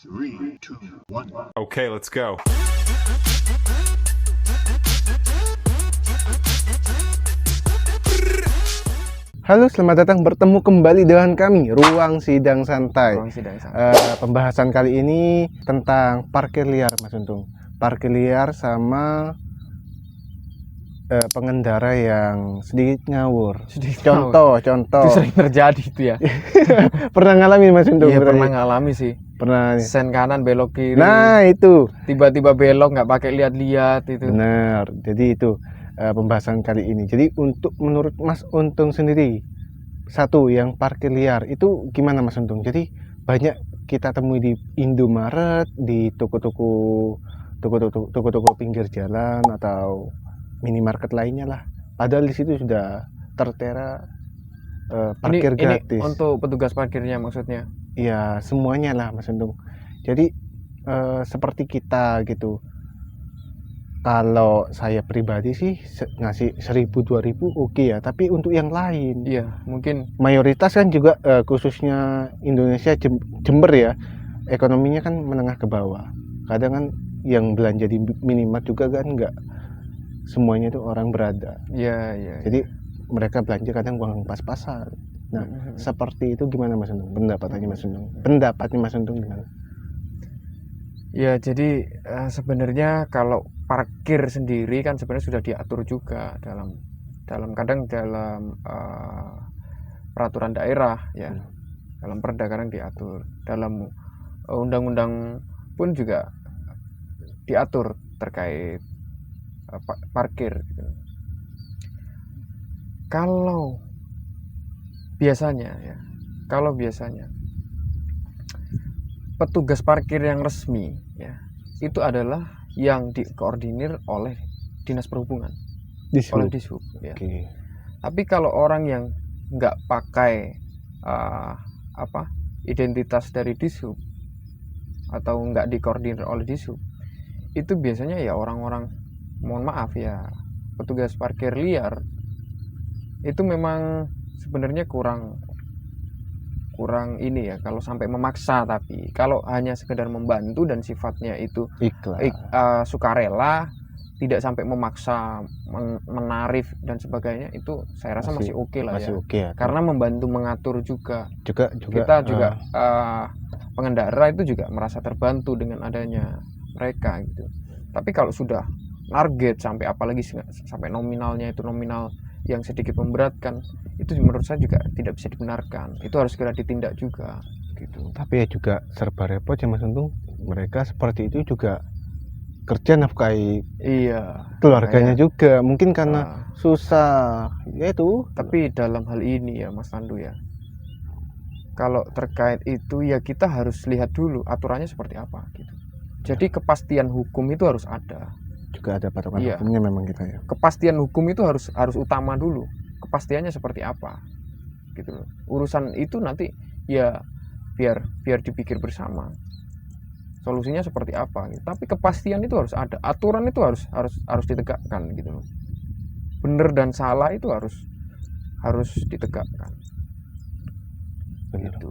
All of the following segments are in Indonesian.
Three, two, one. Okay, let's go. Halo, selamat datang bertemu kembali dengan kami, Ruang Sidang Santai. Ruang Sidang Santai. Pembahasan kali ini tentang parkir liar, Mas Untung. Parkir liar sama pengendara yang sedikit ngawur. Contoh. Itu sering terjadi itu ya. Pernah ngalamin, Mas Untung? Iya, pernah ngalami sih. Pernah. Sen kanan belok kiri. Nah, itu. Tiba-tiba belok nggak pakai lihat-lihat itu. Benar. Jadi itu pembahasan kali ini. Jadi menurut Mas Untung sendiri, satu yang parkir liar itu gimana, Mas Untung? Jadi banyak kita temui di Indomaret, di toko-toko pinggir jalan atau minimarket lainnya lah. Padahal di situ sudah tertera parkir gratis. Ini untuk petugas parkirnya maksudnya? Iya, semuanya lah, Mas Untung. Jadi seperti kita gitu. Kalau saya pribadi sih ngasih 1.000-2.000 oke ya, tapi untuk yang lain, Iya, mungkin mayoritas kan juga khususnya Indonesia Jember ya, ekonominya kan menengah ke bawah. Kadang kan yang belanja di minimarket juga kan nggak semuanya itu orang berada. iya. Jadi mereka belanja kadang uang pas-pasan. Nah, seperti itu gimana, Mas Untung? Pendapatnya Mas Untung gimana? Ya, jadi sebenarnya kalau parkir sendiri kan sebenarnya sudah diatur juga dalam peraturan daerah ya. Dalam perda kadang diatur, dalam undang-undang pun juga diatur terkait parkir gitu. Kalau biasanya petugas parkir yang resmi ya, itu adalah yang dikoordinir oleh Dinas Perhubungan, oleh Dishub ya. Oke. Tapi kalau orang yang nggak pakai identitas dari Dishub atau nggak dikoordinir oleh Dishub, itu biasanya ya orang-orang, mohon maaf ya, petugas parkir liar itu memang sebenarnya kurang ini ya, kalau sampai memaksa. Tapi kalau hanya sekedar membantu dan sifatnya itu sukarela, tidak sampai memaksa, menarif dan sebagainya, itu saya rasa masih oke lah ya. Okay ya. Karena membantu mengatur juga kita juga pengendara itu juga merasa terbantu dengan adanya mereka gitu. Tapi kalau sudah target sampai, apalagi sampai nominalnya itu nominal yang sedikit memberatkan, itu menurut saya juga tidak bisa dibenarkan. Itu harus segera ditindak juga gitu. Tapi ya juga serba repot ya, Mas Untung. Mereka seperti itu juga kerja nafkahi keluarganya juga. Mungkin karena susah ya itu. Tapi dalam hal ini ya Mas Tandu ya, kalau terkait itu ya kita harus lihat dulu aturannya seperti apa gitu. Jadi kepastian hukum itu harus ada. Juga ada patokan hukumnya memang kita ya. Kepastian hukum itu harus utama dulu. Kepastiannya seperti apa gitu loh. Urusan itu nanti ya biar dipikir bersama solusinya seperti apa gitu. Tapi kepastian itu harus ada, aturan itu harus ditegakkan gitu loh. Benar dan salah itu harus ditegakkan gitu.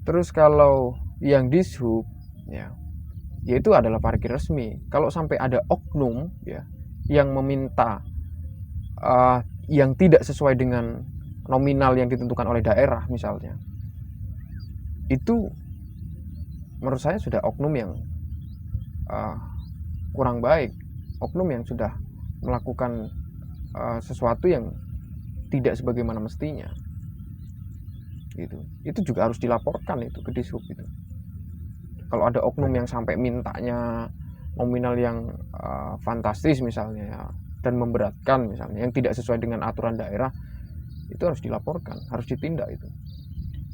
Terus kalau yang Dishub ya itu adalah parkir resmi. Kalau sampai ada oknum ya yang meminta yang tidak sesuai dengan nominal yang ditentukan oleh daerah misalnya, itu menurut saya sudah oknum yang kurang baik, oknum yang sudah melakukan sesuatu yang tidak sebagaimana mestinya gitu. Itu juga harus dilaporkan itu ke Dishub itu. Kalau ada oknum yang sampai mintanya nominal yang fantastis misalnya ya, dan memberatkan misalnya, yang tidak sesuai dengan aturan daerah, itu harus dilaporkan, harus ditindak itu.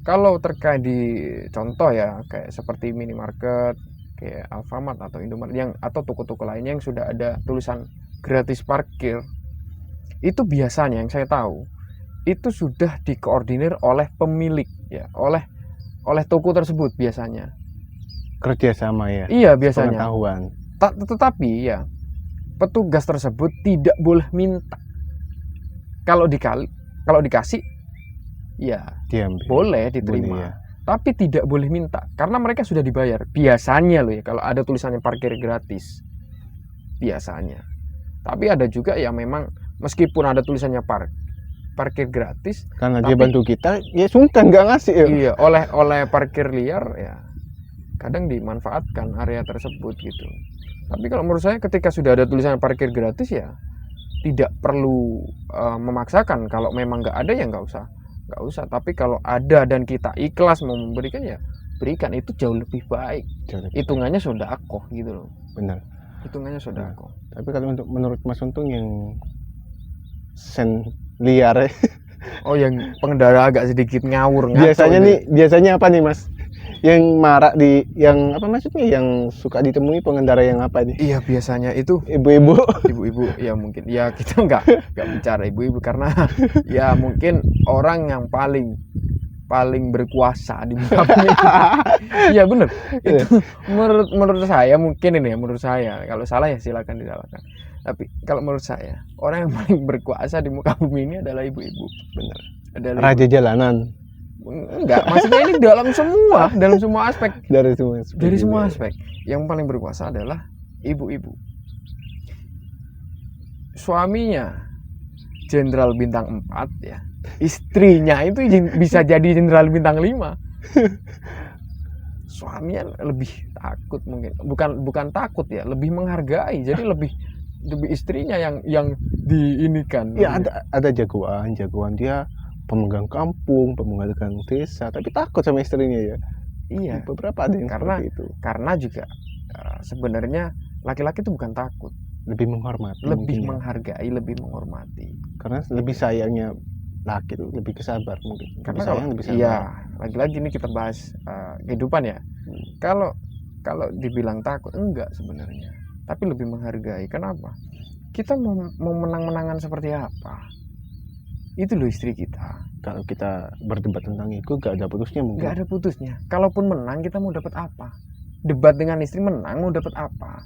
Kalau terkait di contoh ya kayak seperti minimarket, kayak Alfamart atau Indomaret atau toko-toko lainnya yang sudah ada tulisan gratis parkir, itu biasanya yang saya tahu itu sudah dikoordinir oleh pemilik ya, oleh toko tersebut biasanya. Kerjasama ya. Iya biasanya. Pengetahuan. Tetapi ya petugas tersebut tidak boleh minta. Kalau dikasih ya diambil, boleh diterima. boleh ya. tapi tidak boleh minta karena mereka sudah dibayar. Biasanya loh ya, kalau ada tulisannya parkir gratis, biasanya. Tapi ada juga yang memang meskipun ada tulisannya parkir gratis, Karena dia tapi bantu kita, ya sungkan nggak ngasih ya. iya, oleh parkir liar ya kadang dimanfaatkan area tersebut gitu. Tapi kalau menurut saya ketika sudah ada tulisan parkir gratis ya tidak perlu memaksakan. Kalau memang nggak ada ya nggak usah. Tapi kalau ada dan kita ikhlas mau memberikan ya berikan, itu jauh lebih baik. Hitungannya sodaqoh gitu loh. Benar. Hitungannya sodaqoh. Tapi kalau menurut Mas Untung yang sen liar ya, Oh, yang pengendara agak sedikit ngawur. biasanya apa nih Mas? Yang marak yang apa maksudnya, yang suka ditemui pengendara yang apa nih? Iya, biasanya itu Ibu-ibu. ibu-ibu ya, mungkin ya kita nggak bicara ibu-ibu karena ya mungkin orang yang paling berkuasa di muka bumi. Iya benar. Itu menurut saya mungkin ini ya, menurut saya. Kalau salah ya silakan disalahkan. Tapi kalau menurut saya orang yang paling berkuasa di muka bumi ini adalah ibu-ibu. Benar. Adalah Raja jalanan. enggak, maksudnya ini dalam semua aspek. Dari semua aspek. Yang paling berkuasa adalah ibu-ibu. Suaminya jenderal bintang 4 ya. Istrinya itu bisa jadi jenderal bintang 5. Suaminya lebih takut mungkin. Bukan takut ya, lebih menghargai. Jadi lebih istrinya yang diinikan. Ya ada jagoan dia pemegang kampung, pemegang desa, tapi takut sama istrinya ya. Iya. Beberapa ada yang seperti itu. Karena juga sebenarnya laki-laki itu bukan takut, lebih menghormati, lebih menghargai, lebih menghormati. Karena lebih sayangnya laki itu lebih kesabar mungkin. Karena lebih sabar. Iya, lagi-lagi ini kita bahas kehidupan ya. Kalau dibilang takut enggak sebenarnya, tapi lebih menghargai. Kenapa? Kita mau menang-menangan seperti apa? Itu loh istri kita. Kalau kita berdebat tentang itu gak ada putusnya mungkin. Gak ada putusnya. Kalaupun menang kita mau dapat apa? Debat dengan istri menang mau dapat apa?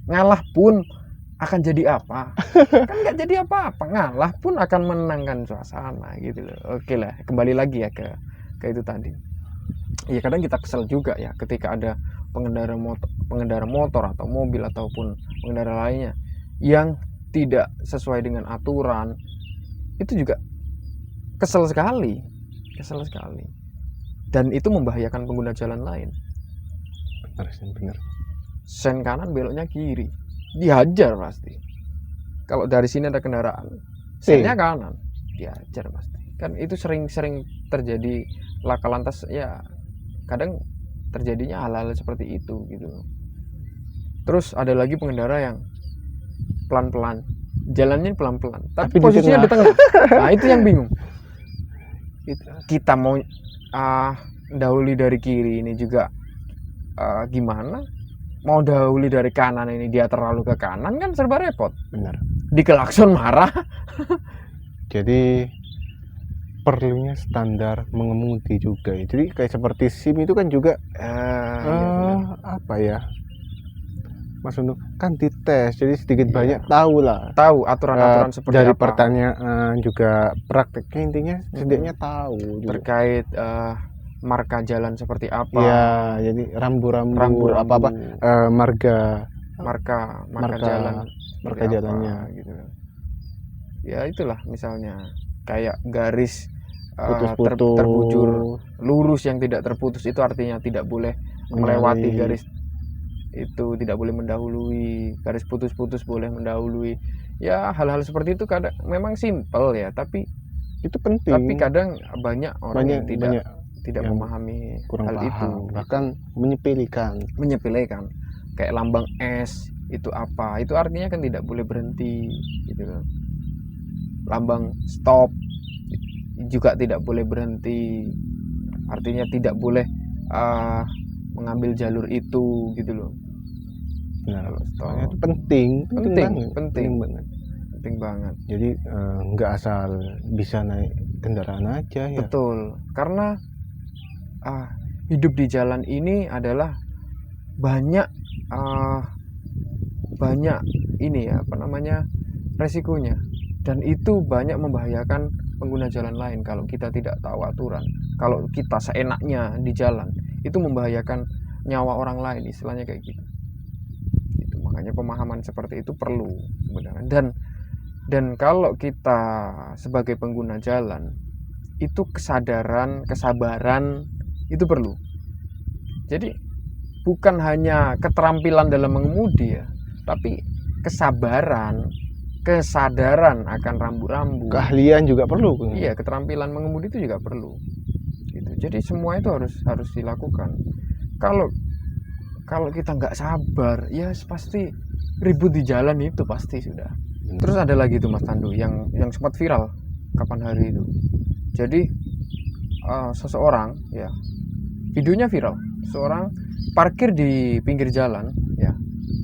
Ngalah pun akan jadi apa? Kan gak jadi apa-apa. Ngalah pun akan menangkan suasana gitu loh. Oke lah, kembali lagi ya ke itu tadi. Ya kadang kita kesel juga ya ketika ada pengendara motor atau mobil ataupun pengendara lainnya yang tidak sesuai dengan aturan. Itu juga kesel sekali, dan itu membahayakan pengguna jalan lain. Benar. Sen kanan beloknya kiri, dihajar pasti. Kalau dari sini ada kendaraan, sennya kanan, dihajar pasti. Kan itu sering terjadi laka lantas ya. Kadang terjadinya hal-hal seperti itu gitu. Terus ada lagi pengendara yang pelan-pelan, jalannya pelan-pelan, tapi posisinya di tengah. Nah itu yang bingung. Kita mau dahului dari kiri ini juga gimana? Mau dahului dari kanan ini dia terlalu ke kanan kan serba repot. Benar. Dikelakson marah. Jadi perlunya standar mengemudi juga ya. Jadi kayak seperti SIM itu kan juga apa ya? Mas Untung kan dites, jadi sedikit banyak tahu aturan-aturan seperti dari apa. Pertanyaan juga prakteknya, intinya setidaknya tahu terkait marka jalan seperti apa ya. Jadi rambu-rambu apa marka jalannya gitu ya. Itulah misalnya kayak garis putus-putus terbujur lurus yang tidak terputus, itu artinya tidak boleh melewati garis itu, tidak boleh mendahului. Garis putus-putus boleh mendahului. Ya hal-hal seperti itu kadang memang simpel ya, tapi itu penting. Tapi kadang banyak orang yang tidak memahami kurang hal paham, itu, bahkan menyepelekan. Kayak lambang S itu apa? Itu artinya kan tidak boleh berhenti gitu kan. Lambang stop juga tidak boleh berhenti. Artinya tidak boleh mengambil jalur itu gitu loh. Nah, soalnya itu penting banget. Jadi nggak asal bisa naik kendaraan aja ya. Betul, karena hidup di jalan ini adalah banyak ini ya resikonya, dan itu banyak membahayakan pengguna jalan lain kalau kita tidak tahu aturan, kalau kita seenaknya di jalan, itu membahayakan nyawa orang lain, istilahnya kayak gitu. Itu makanya pemahaman seperti itu perlu sebenarnya. Dan kalau kita sebagai pengguna jalan itu kesadaran, kesabaran itu perlu. Jadi bukan hanya keterampilan dalam mengemudi ya, tapi kesabaran, kesadaran akan rambu-rambu, keahlian juga perlu. iya, keterampilan mengemudi itu juga perlu gitu. Jadi semua itu harus dilakukan. Kalau kita nggak sabar ya pasti ribut di jalan, itu pasti sudah. Terus ada lagi tuh Mas Tandu yang sempat viral kapan hari itu. Jadi seseorang ya, videonya viral, seorang parkir di pinggir jalan ya,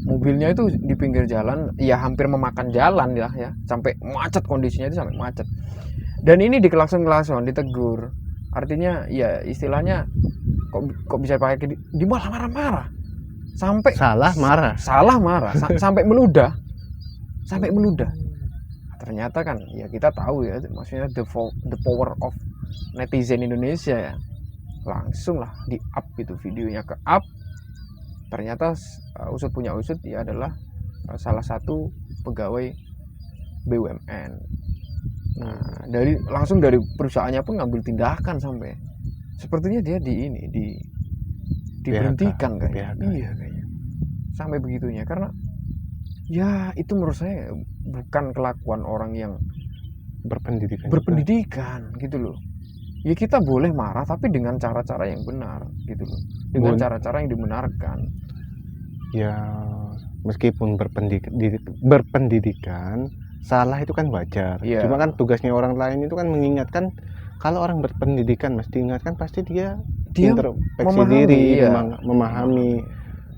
mobilnya itu di pinggir jalan ya, hampir memakan jalan ya, sampai macet, kondisinya itu sampai macet. Dan ini dikelakson-kelakson, ditegur, artinya ya istilahnya kok bisa pakai di malah marah-marah, sampai salah marah sampai meludah. Ternyata kan ya kita tahu ya, maksudnya the power of netizen Indonesia ya, langsung lah di up itu videonya, ke up. Ternyata usut punya usut, dia adalah salah satu pegawai BUMN. Nah, langsung dari perusahaannya pun ngambil tindakan, sampai sepertinya dia diberhentikan kayaknya. Iya kayaknya. Sampai begitunya, karena ya itu menurut saya bukan kelakuan orang yang berpendidikan gitu loh. Ya kita boleh marah tapi dengan cara-cara yang benar gitu loh, dengan cara-cara yang dibenarkan. Ya meskipun berpendidikan, salah itu kan wajar. Ya. Cuma kan tugasnya orang lain itu kan mengingatkan. Kalau orang berpendidikan mesti ingatkan, pasti dia introspeksi diri, iya. memahami.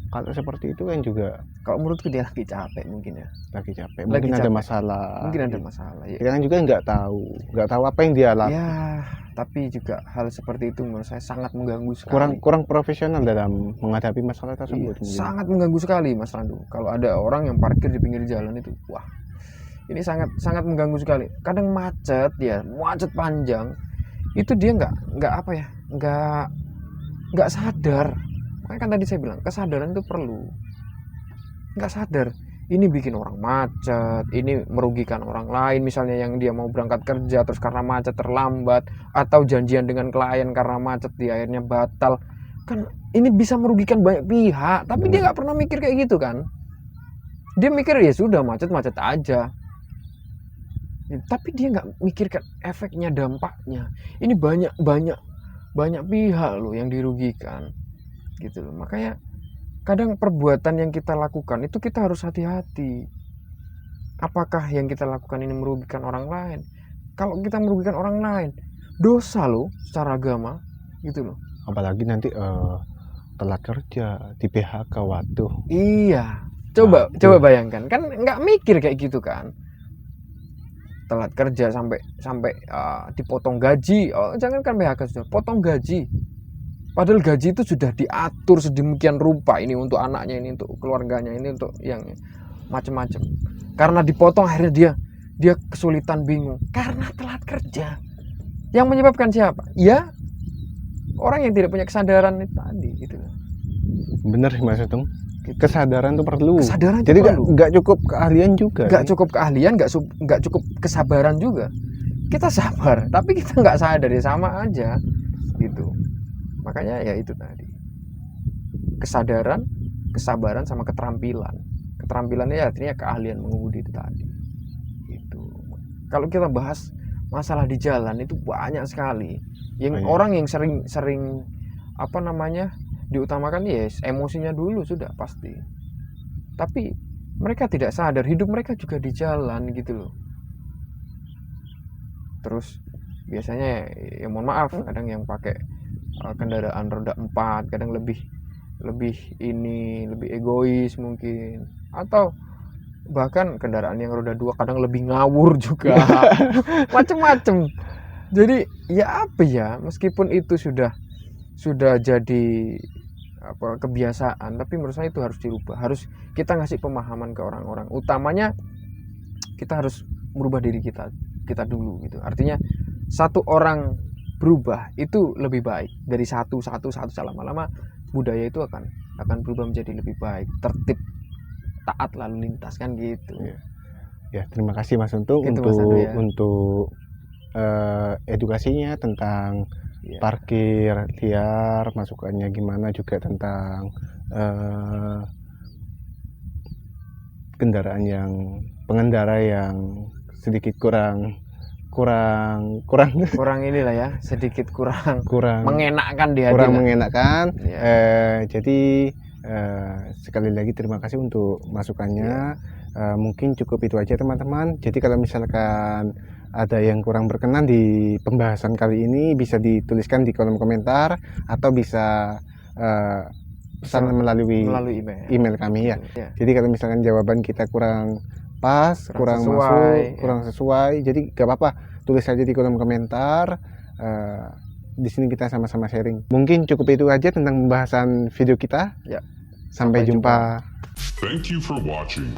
Kalau seperti itu kan juga, kalau menurutku dia lagi capek mungkin ya. Lagi capek. Mungkin ada masalah. Mungkin ada masalah. Ya. Kita kan juga nggak tahu apa yang dia lakukan. Ya, tapi juga hal seperti itu menurut saya sangat mengganggu sekali. Kurang profesional dalam menghadapi masalah tersebut. Iya, sangat mengganggu sekali Mas Randu. Kalau ada orang yang parkir di pinggir jalan itu, wah, ini sangat mengganggu sekali. Kadang macet ya, macet panjang. Itu dia nggak sadar. Makanya kan tadi saya bilang kesadaran itu perlu. Nggak sadar, ini bikin orang macet, ini merugikan orang lain, misalnya yang dia mau berangkat kerja terus karena macet terlambat, atau janjian dengan klien karena macet dia akhirnya batal. Kan ini bisa merugikan banyak pihak, tapi dia nggak pernah mikir kayak gitu kan. Dia mikir ya sudah, macet-macet aja. Tapi dia nggak mikirkan efeknya, dampaknya. Ini banyak pihak loh yang dirugikan gitu loh. Makanya kadang perbuatan yang kita lakukan itu kita harus hati-hati. Apakah yang kita lakukan ini merugikan orang lain? Kalau kita merugikan orang lain, dosa loh secara agama gitu loh. Apalagi nanti telat kerja, di PHK, waduh. Iya, coba bayangkan, kan nggak mikir kayak gitu kan. Telat kerja sampai dipotong gaji. Oh, jangankan PHK, sudah potong gaji. Padahal gaji itu sudah diatur sedemikian rupa, ini untuk anaknya, ini untuk keluarganya, ini untuk yang macam-macam. Karena dipotong akhirnya dia kesulitan, bingung karena telat kerja. Yang menyebabkan siapa? Ya orang yang tidak punya kesadaran itu tadi gitu. Bener sih Mas Untung. Kesadaran itu perlu. Kesadaran itu jadi perlu. Nggak cukup keahlian juga. Nggak cukup keahlian, nggak cukup kesabaran juga. Kita sabar, tapi kita nggak sadar, ya sama aja gitu. Makanya ya itu tadi, kesadaran, kesabaran, sama keterampilan. Keterampilannya ya artinya keahlian mengemudi itu tadi. Gitu. Kalau kita bahas masalah di jalan itu banyak sekali. Yang orang yang sering apa namanya diutamakan ya emosinya dulu sudah pasti. Tapi mereka tidak sadar hidup mereka juga di jalan gitu loh. Terus biasanya ya mohon maaf, kadang yang pakai kendaraan roda 4 kadang lebih egois mungkin, atau bahkan kendaraan yang roda 2 kadang lebih ngawur juga. Macem-macem. Jadi ya apa ya, meskipun itu sudah jadi kebiasaan, tapi menurut saya itu harus dirubah. Harus kita ngasih pemahaman ke orang-orang. Utamanya kita harus merubah diri kita dulu gitu. Artinya satu orang berubah itu lebih baik dari satu lama-lama budaya itu akan berubah menjadi lebih baik, tertib, taat lalu lintas kan gitu. Iya. Ya, terima kasih Mas Untung Gitu, Mas Andri, ya. untuk edukasinya tentang Iya. parkir liar, masukannya gimana, juga tentang pengendara yang sedikit kurang Kurang inilah ya, sedikit kurang mengenakkan di hati kurang lah. mengenakkan. Iya. Jadi sekali lagi terima kasih untuk masukannya. Mungkin cukup itu aja teman-teman. Jadi kalau misalkan ada yang kurang berkenan di pembahasan kali ini, bisa dituliskan di kolom komentar atau bisa pesan melalui email kami ya. Ya. Jadi kalau misalkan jawaban kita kurang pas, kurang sesuai, masuk, ya. kurang sesuai, jadi gak apa-apa, tulis aja di kolom komentar. Di sini kita sama-sama sharing. Mungkin cukup itu aja tentang pembahasan video kita. Ya. Sampai jumpa. Thank you for watching.